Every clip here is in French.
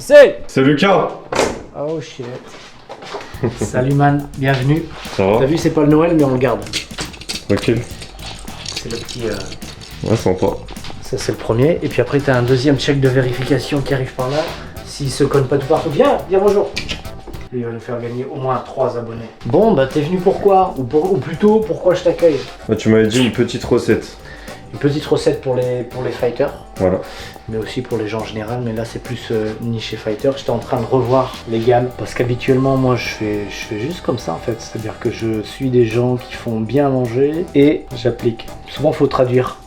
C'est Lucas. Oh shit. Salut man, bienvenue. Ça va? T'as vu, c'est pas le Noël, mais on le garde. Tranquille. C'est le petit... Ouais, sympa. Ça, c'est le premier. Et puis après, t'as un deuxième check de vérification qui arrive par là. S'il se colle pas tout partout, viens bonjour. Lui, il va nous faire gagner au moins 3 abonnés. Bon, bah t'es venu pourquoi ou plutôt, pourquoi je t'accueille? Ouais, tu m'avais dit une petite recette. Une petite recette pour les fighters. Voilà. Mais aussi pour les gens en général, mais là c'est plus niché fighter. J'étais en train de revoir les gammes parce qu'habituellement moi je fais juste comme ça en fait, c'est-à-dire que je suis des gens qui font bien manger et j'applique. Souvent faut traduire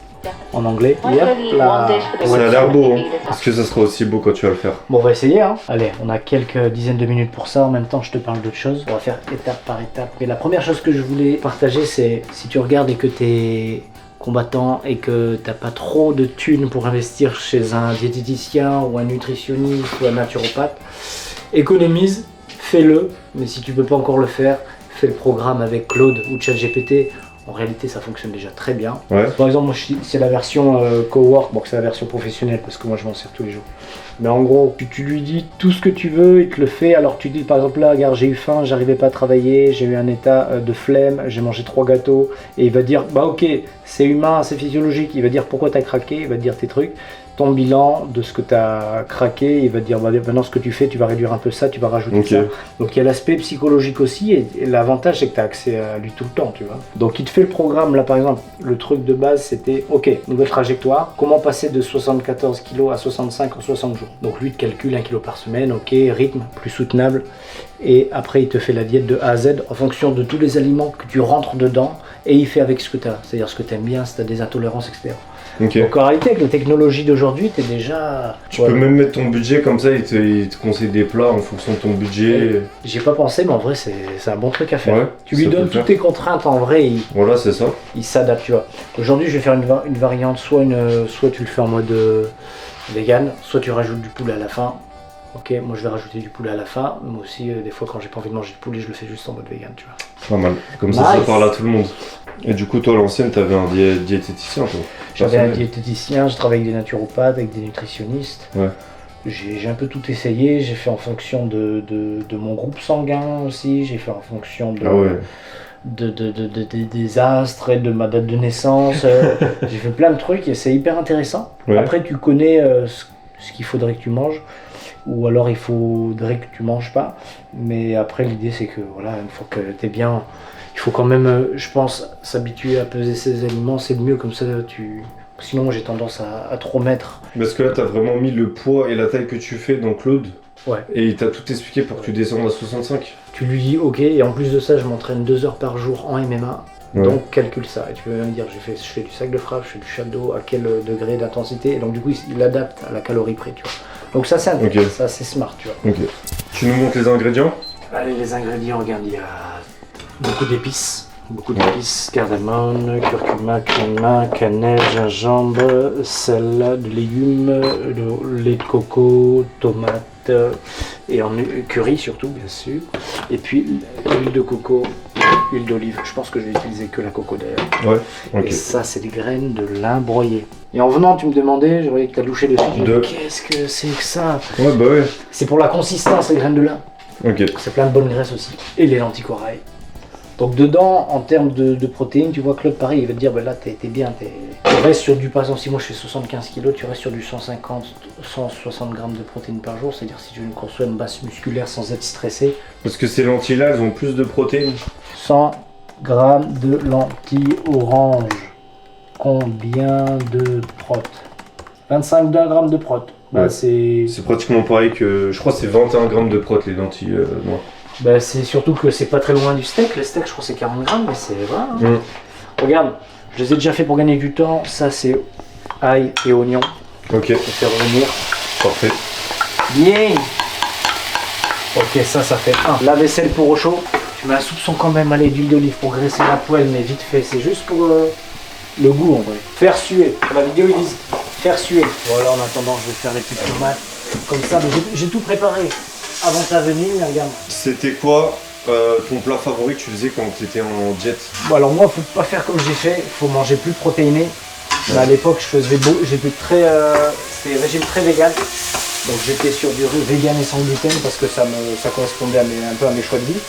en anglais. Et hop là. Ça a l'air beau, hein. Est-ce que ça sera aussi beau quand tu vas le faire? Bon, on va essayer, hein. Allez, on a quelques dizaines de minutes pour ça. En même temps, je te parle d'autre chose. On va faire étape par étape. Mais la première chose que je voulais partager, c'est si tu regardes et que t'es combattant et que t'as pas trop de thunes pour investir chez un diététicien ou un nutritionniste ou un naturopathe, économise, fais-le. Mais si tu peux pas encore le faire, fais le programme avec Claude ou ChatGPT. En réalité, ça fonctionne déjà très bien. Ouais. Par exemple, moi, c'est la version Cowork, bon, c'est la version professionnelle parce que moi, je m'en sers tous les jours. Mais en gros, tu lui dis tout ce que tu veux, il te le fait. Alors, tu dis, par exemple, là, regarde, j'ai eu faim, j'arrivais pas à travailler, j'ai eu un état de flemme, j'ai mangé 3 gâteaux. Et il va dire, bah ok, c'est humain, c'est physiologique. Il va dire pourquoi tu as craqué, il va te dire tes trucs. Ton bilan de ce que tu as craqué, il va te dire bah, maintenant ce que tu fais, tu vas réduire un peu ça, tu vas rajouter ça. Donc il y a l'aspect psychologique aussi et l'avantage c'est que tu as accès à lui tout le temps, tu vois. Donc il te fait le programme, là par exemple, le truc de base c'était ok, nouvelle trajectoire, comment passer de 74 kg à 65 en 60 jours. Donc lui il te calcule 1 kg par semaine, ok, rythme plus soutenable et après il te fait la diète de A à Z en fonction de tous les aliments que tu rentres dedans et il fait avec ce que tu as, c'est-à-dire ce que tu aimes bien, si tu as des intolérances, etc. Okay. Donc en réalité, avec les technologies d'aujourd'hui, tu es déjà... Tu peux même mettre ton budget comme ça, il te conseille des plats en fonction de ton budget. J'y ai pas pensé, mais en vrai, c'est un bon truc à faire. Ouais, tu lui donnes toutes tes contraintes, en vrai, voilà, c'est ça. Il s'adapte, tu vois. Aujourd'hui, je vais faire une variante, soit tu le fais en mode vegan, soit tu rajoutes du poulet à la fin. Ok, moi je vais rajouter du poulet à la fin, mais aussi des fois quand j'ai pas envie de manger de poulet, je le fais juste en mode vegan, tu vois. Pas mal, comme ça, ça parle à tout le monde. Et du coup, toi, à l'ancienne, t'avais un diététicien, toi? J'avais un diététicien, je travaille avec des naturopathes, avec des nutritionnistes. Ouais. J'ai un peu tout essayé, j'ai fait en fonction de mon groupe sanguin aussi, j'ai fait en fonction des astres et de ma date de naissance. J'ai fait plein de trucs et c'est hyper intéressant. Ouais. Après, tu connais ce qu'il faudrait que tu manges. Ou alors il faudrait que tu manges pas. Mais après l'idée c'est que voilà, une fois que t'es bien, il faut quand même, je pense, s'habituer à peser ses aliments, c'est le mieux comme ça sinon moi j'ai tendance à trop mettre. Parce que là t'as vraiment mis le poids et la taille que tu fais dans Claude. Ouais. Et il t'a tout expliqué pour que tu descendes à 65. Tu lui dis ok, et en plus de ça je m'entraîne 2 heures par jour en MMA. Ouais. Donc calcule ça, et tu peux même dire je fais du sac de frappe, je fais du shadow, à quel degré d'intensité, et donc du coup il adapte à la calorie près, tu vois. Donc ça c'est intéressant, ça c'est smart, tu vois. Ok. Tu nous montres les ingrédients? Allez, les ingrédients, regarde, il y a beaucoup d'épices, cardamome, curcuma, cumin, cannelle, gingembre, sel, de légumes, lait de coco, tomates, et en curry surtout, bien sûr. Et puis l'huile de coco, huile d'olive. Je pense que je vais utiliser que la coco d'ailleurs. Ouais, ok. Et ça, c'est des graines de lin broyé. Et en venant, tu me demandais, je voyais que tu as louché dessus. Qu'est-ce que c'est que ça? Ouais, bah ouais. C'est pour la consistance, les graines de lin. Ok. C'est plein de bonnes graisses aussi. Et les lentilles corail. Donc dedans, en termes de protéines, tu vois Claude, pareil, il va te dire, bah là, t'es bien. Tu restes sur du, par exemple, si moi je fais 75 kg, tu restes sur du 150, 160 grammes de protéines par jour. C'est-à-dire si tu veux construire une base musculaire sans être stressé. Parce que ces lentilles-là, elles ont plus de protéines. 100 grammes de lentilles orange. Combien de prot? 25 grammes de prot. Bah, ouais. C'est pratiquement pareil que... Je crois que c'est 21 grammes de prot les lentilles noires. Bah, c'est surtout que c'est pas très loin du steak. Le steak, je crois que c'est 40 grammes, mais c'est vrai. Hein. Regarde, je les ai déjà fait pour gagner du temps. Ça, c'est ail et oignon. Ok. Je vais faire revenir. Parfait. Bien. Ok, ça fait 1. La vaisselle pour au chaud. Tu mets un soupçon quand même, allez, d'huile d'olive pour graisser la poêle, mais vite fait. C'est juste pour le goût en vrai. Faire suer. Sur la vidéo, ils disent faire suer. Voilà, en attendant, je vais faire les petites tomates. Comme ça, j'ai tout préparé. Avant ta venue, regarde. Très quoi ton plat favori que tu faisais quand tu étais en diète? Bon, alors moi, faut pas faire comme j'ai fait, faut manger plus protéiné. À l'époque, j'étais très, c'était régime très vegan. Donc j'étais sur du riz vegan et sans gluten parce que ça correspondait un peu à mes choix de vie.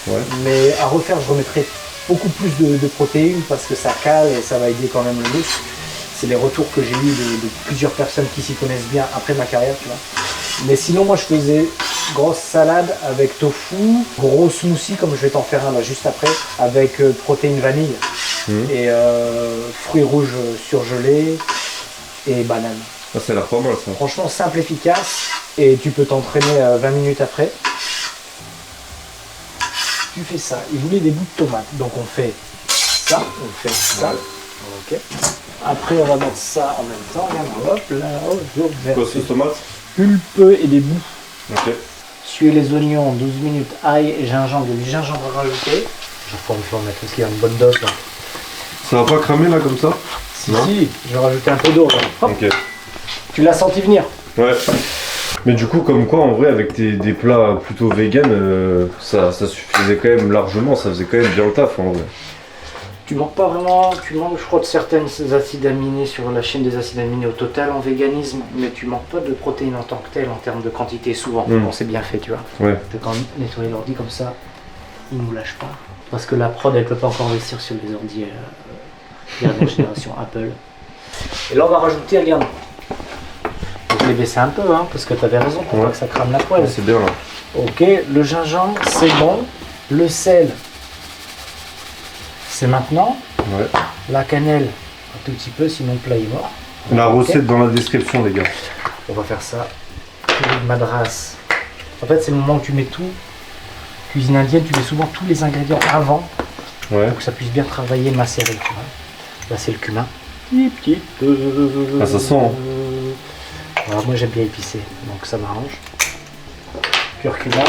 Ouais. Mais à refaire, je remettrai beaucoup plus de protéines parce que ça cale et ça va aider quand même le muscle. C'est les retours que j'ai eu de plusieurs personnes qui s'y connaissent bien après ma carrière, tu vois. Mais sinon, moi, je faisais grosse salade avec tofu, gros smoothie, comme je vais t'en faire un là juste après, avec protéines vanille et fruits rouges surgelés et bananes. Ah, ça a l'air pas mal ça. Franchement, simple, efficace, et tu peux t'entraîner 20 minutes après. Tu fais ça. Il voulait des bouts de tomates, donc on fait ça, on fait ça. Ok. Après, on va mettre ça en même temps. Regarde, hop là, Quoi, sauce tomate? Pulpeux et des bouts. Ok. Suer les oignons 12 minutes, ail et gingembre, du gingembre rajouté. Je vais en mettre aussi une bonne dose là. Ça va pas cramer là comme ça? Si, je vais rajouter un peu d'eau là. Hop. Ok. Tu l'as senti venir? Ouais. Mais du coup, comme quoi, en vrai, avec des plats plutôt vegan, ça suffisait quand même largement, ça faisait quand même bien le taf en vrai. Tu manques pas vraiment, tu manques je crois de certaines acides aminés sur la chaîne des acides aminés au total en véganisme, mais tu manques pas de protéines en tant que telles en termes de quantité souvent, quand c'est bien fait, tu vois. Ouais. Je vais quand même nettoyer l'ordi comme ça, il nous lâche pas. Parce que la prod elle peut pas encore investir sur les ordi dernière génération Apple. Et là on va rajouter, regarde. Donc je l'ai baissé un peu hein, parce que tu avais raison pour pas que ça crame la poêle. Ouais, c'est bien là. Ok, le gingembre c'est bon, le sel c'est maintenant. Ouais. La cannelle, un tout petit peu, sinon le plat est mort. La recette dans la description, les gars. On va faire ça. Curry de madras. En fait, c'est le moment où tu mets tout. Cuisine indienne, tu mets souvent tous les ingrédients avant Ouais. pour que ça puisse bien travailler, macérer. Tu vois. Là, c'est le cumin. Ah, ça sent. Alors, moi, j'aime bien épicé, donc ça m'arrange. Curcuma.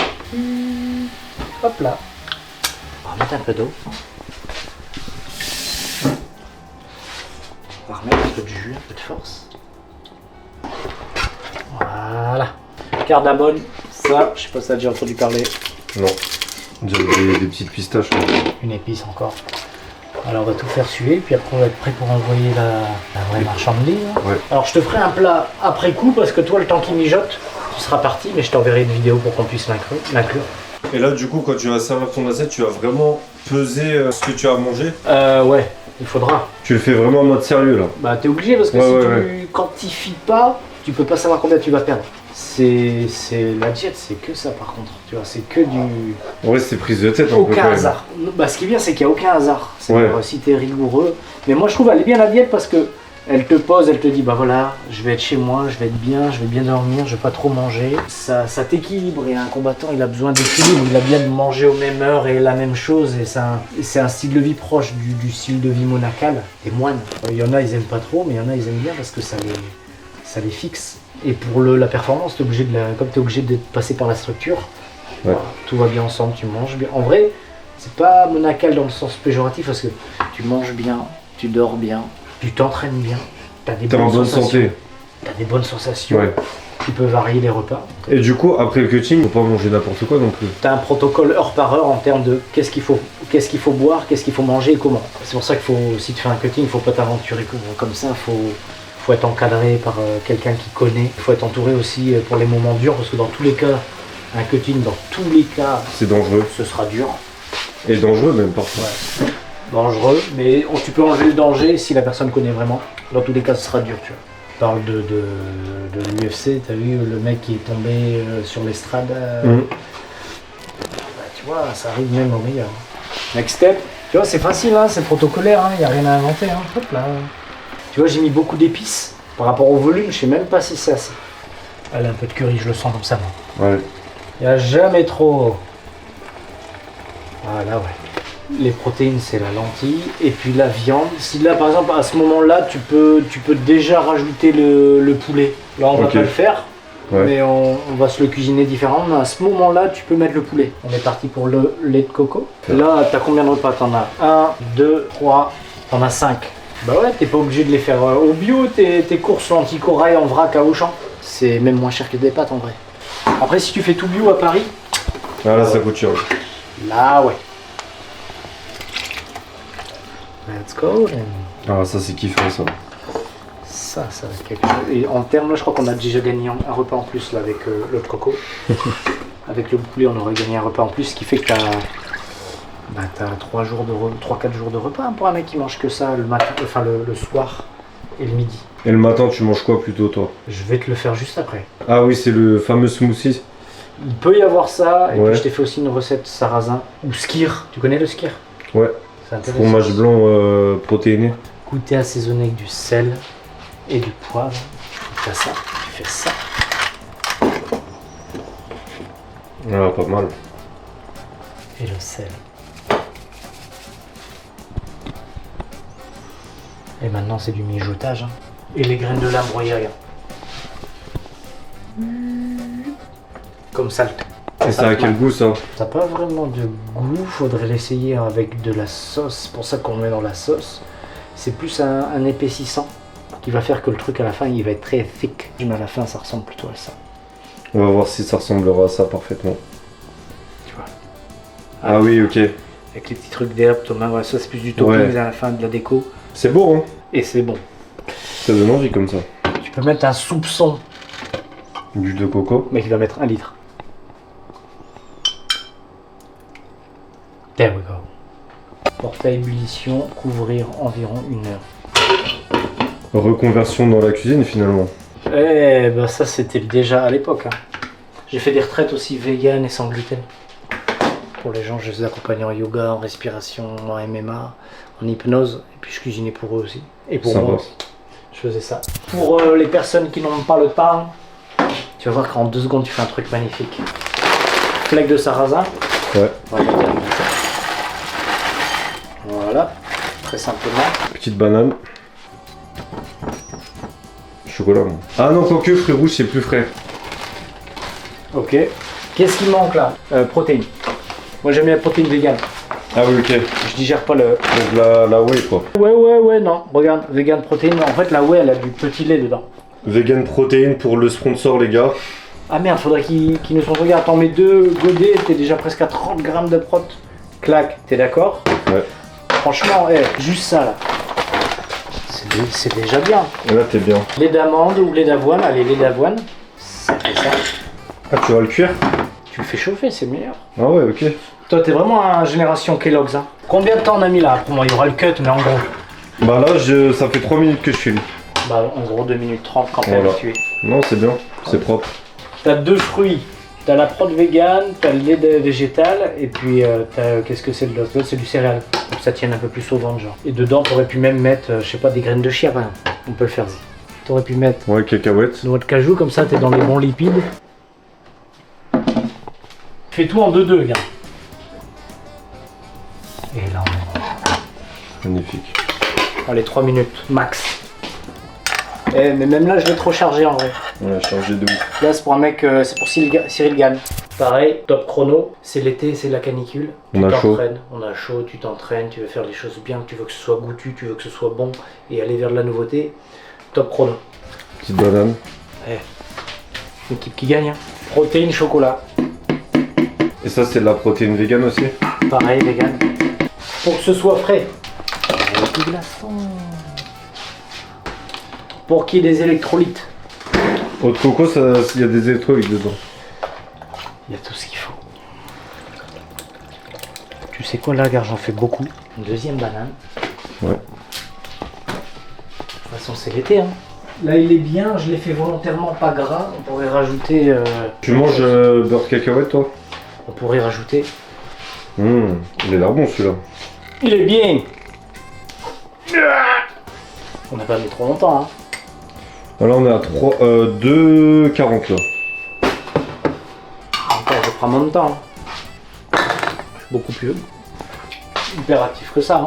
Hop là. On va mettre un peu d'eau. On va remettre un peu de jus, un peu de force. Voilà. Cardamone, ça, je sais pas si tu as déjà entendu parler. Non. On dirait des petites pistaches. Une épice encore. Alors on va tout faire suer, puis après on va être prêt pour envoyer la vraie marchandise. Ouais. Alors je te ferai un plat après coup, parce que toi le temps qu'il mijote, tu seras parti, mais je t'enverrai une vidéo pour qu'on puisse l'inclure. Et là, du coup, quand tu vas servir ton assiette, tu vas vraiment peser ce que tu as mangé? Ouais, il faudra. Tu le fais vraiment en mode sérieux là? Bah t'es obligé, parce que si tu quantifies pas, tu peux pas savoir combien tu vas perdre. C'est la diète, c'est que ça par contre, tu vois, c'est que du... En vrai, c'est prise de tête un peu Aucun quand même. hasard. Bah, ce qui est bien, c'est qu'il n'y a aucun hasard. C'est Ouais. si t'es rigoureux. Mais moi, je trouve elle est bien la diète parce que elle te pose, elle te dit, bah voilà, je vais être chez moi, je vais être bien, je vais bien dormir, je vais pas trop manger. Ça t'équilibre et un combattant, il a besoin d'équilibre, il a bien de manger aux mêmes heures et la même chose. Et c'est un style de vie proche du style de vie monacal des moines. Il y en a, ils aiment pas trop, mais il y en a, ils aiment bien parce que ça les fixe. Et pour la performance, comme tu es obligé de passer par la structure, Ouais. voilà, tout va bien ensemble, tu manges bien. En vrai, c'est pas monacal dans le sens péjoratif parce que tu manges bien, tu dors bien, tu t'entraînes bien, tu as des T'es en bonne santé. Tu as des bonnes sensations, Ouais. tu peux varier les repas. Et du coup, après le cutting, faut pas manger n'importe quoi non plus. Tu as un protocole heure par heure en termes de qu'est-ce qu'il faut boire, qu'est-ce qu'il faut manger et comment. C'est pour ça qu'il faut, si tu fais un cutting, il faut pas t'aventurer comme ça, faut être encadré par quelqu'un qui connaît. Il faut être entouré aussi pour les moments durs parce que dans tous les cas, un cutting, dans tous les cas, C'est dangereux. ce sera dur. Et dangereux même parfois. Ouais. Dangereux, mais tu peux enlever le danger si la personne connaît vraiment. Dans tous les cas, ce sera dur, tu vois. Je parle de l'UFC, t'as vu le mec qui est tombé sur l'estrade. Bah, tu vois, ça arrive même au meilleur. Next step, tu vois, c'est facile, hein, c'est protocolaire, il n'y a rien à inventer. Hein. Hop là. Tu vois, j'ai mis beaucoup d'épices. Par rapport au volume, je sais même pas si c'est assez. Allez, un peu de curry, je le sens comme ça, moi. Ouais. Il n'y a jamais trop. Voilà, ouais. Les protéines, c'est la lentille. Et puis la viande. Si là, par exemple, à ce moment-là, tu peux déjà rajouter le poulet. Là, on va pas le faire. Ouais. Mais on va se le cuisiner différemment. Mais à ce moment-là, tu peux mettre le poulet. On est parti pour le lait de coco. Là, t'as combien de repas? T'en as 1, 2, 3, t'en as 5. Bah ouais, t'es pas obligé de les faire au bio, tes courses anti-corail en vrac à Auchan. C'est même moins cher que des pâtes en vrai. Après, si tu fais tout bio à Paris, Ah là, ça coûte cher. là ouais. Let's go. Ah, ça c'est kiffant ça. ça va être quelque chose. Et en termes, là, je crois qu'on a déjà gagné un repas en plus là, avec l'autre coco. Avec le poulet, on aurait gagné un repas en plus, ce qui fait que t'as 3-4 jours de repas hein, pour un mec qui mange que ça le matin, enfin le soir et le midi. Et le matin, tu manges quoi plutôt, toi? Je vais te le faire juste après. Ah oui, c'est le fameux smoothie. Il peut y avoir ça, et Ouais. puis je t'ai fait aussi une recette sarrasin ou skyr. Tu connais le skyr? Ouais, C'est intéressant. fromage blanc protéiné. Goûter assaisonné avec du sel et du poivre. Tu as ça, tu fais ça. Ah, pas mal. Et le sel. Et maintenant c'est du mijotage. Hein. Et les graines de lin broyées, regarde. Comme salt. Et ça a quel goût, ça? Ça n'a pas vraiment de goût, faudrait l'essayer avec de la sauce. C'est pour ça qu'on le met dans la sauce. C'est plus un épaississant qui va faire que le truc à la fin il va être très thick. Mais à la fin ça ressemble plutôt à ça. On va voir si ça ressemblera à ça parfaitement. Tu vois. Ah oui, ok. Avec les petits trucs d'herbe, tomate, voilà, ça c'est plus du topping Ouais. à la fin de la déco. C'est beau, hein? Et c'est bon. Ça donne envie comme ça. Tu peux mettre un soupçon, Du de coco. mais il va mettre 1 litre. There we go. Porter à ébullition, couvrir environ 1 heure. Reconversion dans la cuisine, finalement. Eh ben ça c'était déjà à l'époque. Hein. J'ai fait des retraites aussi vegan et sans gluten. Pour les gens, je les accompagne en yoga, en respiration, en MMA, en hypnose. Et puis je cuisinais pour eux aussi. Et pour Sympa. moi aussi. Je faisais ça. Pour les personnes qui n'ont pas le temps, tu vas voir qu'en 2 secondes tu fais un truc magnifique. Flec de sarrasin. Ouais. Voilà, très simplement. Petite banane. Chocolat, moi. Ah non, quoique, fruits rouges, c'est plus frais. Ok. Qu'est-ce qui manque là? Protéines. Moi j'aime bien la protéine vegan. Ah oui, ok. Je digère pas le. Donc la whey, quoi. Ouais, non. Regarde, vegan protéine. En fait, la whey elle a du petit lait dedans. Vegan protéine pour le sponsor, les gars. Ah merde, faudrait qu'ils nous sont. Regarde, t'en mets 2 godets, t'es déjà presque à 30 grammes de prot. Clac, t'es d'accord? Ouais. Franchement, juste ça là. C'est déjà bien. Et là, t'es bien. Lait d'amande ou lait d'avoine, allez, lait d'avoine. Ça fait ça. Ah, tu vas le cuire? Tu le fais chauffer, c'est meilleur. Ah ouais, ok. Toi, t'es vraiment à génération Kellogg's. Hein. Combien de temps on a mis là? Pour moi, il y aura le cut, mais en gros. Bah là, ça fait 3 minutes que je filme. Bah, en gros, 2 minutes 30 quand t'es Voilà. habitué. Non, c'est bien. C'est propre. T'as 2 fruits. T'as la prot vegan, t'as le lait végétal, et puis qu'est-ce que c'est l'autre? C'est du céréal. Pour que ça tienne un peu plus au ventre, genre. Et dedans, t'aurais pu même mettre, je sais pas, des graines de chia, par exemple. On peut le faire. T'aurais pu mettre Ouais, cacahuètes. noix de cajou, comme ça, t'es dans les bons lipides. Fais tout en 2-2, gars. Et là, on est... Magnifique. Allez, 3 minutes, max. Mais même là, je vais trop charger en vrai. On a changé de ouf. Là, c'est pour un mec, c'est pour Cyril Gann. Pareil, top chrono. C'est l'été, c'est la canicule. On a chaud. On a chaud, tu t'entraînes, tu veux faire les choses bien, tu veux que ce soit goûtu, tu veux que ce soit bon et aller vers de la nouveauté. Top chrono. Petite banane. L'équipe qui gagne. Hein. Protéines, chocolat. Et ça, c'est de la protéine vegan aussi? Pareil, vegan. Pour que ce soit frais. Avec du glaçon. Pour qu'il y ait des électrolytes. Eau de coco, il y a des électrolytes dedans. Il y a tout ce qu'il faut. Tu sais quoi, là, regarde, j'en fais beaucoup. Une deuxième banane. Ouais. De toute façon, c'est l'été. Hein. Là, il est bien. Je l'ai fait volontairement pas gras. On pourrait rajouter. Tu manges beurre cacahuète, toi? On pourrait rajouter. Il a l'air bon, celui-là. Il est bien. On n'a pas mis trop longtemps. Hein. Là, on est à 2,40 là. Encore, je prends mon temps. Je suis beaucoup plus hyper actif que ça. Hein.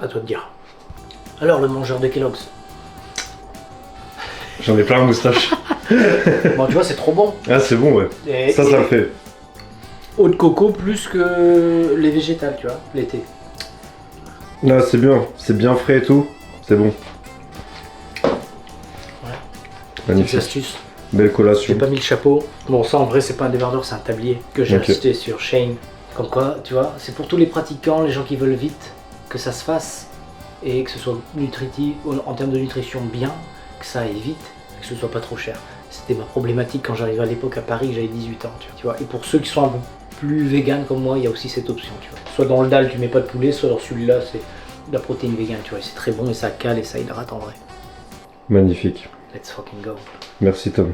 À toi de dire. Alors, le mangeur de Kellogg's. J'en ai plein la moustache. Bon, tu vois, c'est trop bon. Ah, c'est bon, ouais. Et, Ça le fait. Eau de coco plus que les végétales, tu vois, l'été. Là, c'est bien. C'est bien frais et tout. C'est bon. Ouais. Petite Magnifique. astuce. Belle J'ai collation. pas mis le chapeau. Bon, ça en vrai, c'est pas un débardeur, c'est un tablier que j'ai Ok. acheté sur Shane. Comme quoi, tu vois, c'est pour tous les pratiquants, les gens qui veulent vite, que ça se fasse et que ce soit nutritif, en termes de nutrition bien, que ça aille vite, que ce soit pas trop cher. C'était ma problématique quand j'arrivais à l'époque à Paris, j'avais 18 ans, tu vois. Et pour ceux qui sont un peu plus vegan comme moi, il y a aussi cette option, tu vois. Soit dans le dalle, tu mets pas de poulet, soit dans celui-là, c'est de la protéine vegan, tu vois. Et c'est très bon et ça cale et ça hydrate en vrai. Magnifique. Let's fucking go. Merci Tom.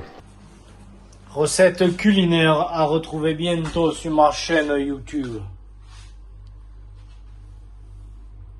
Recette culinaire à retrouver bientôt sur ma chaîne YouTube.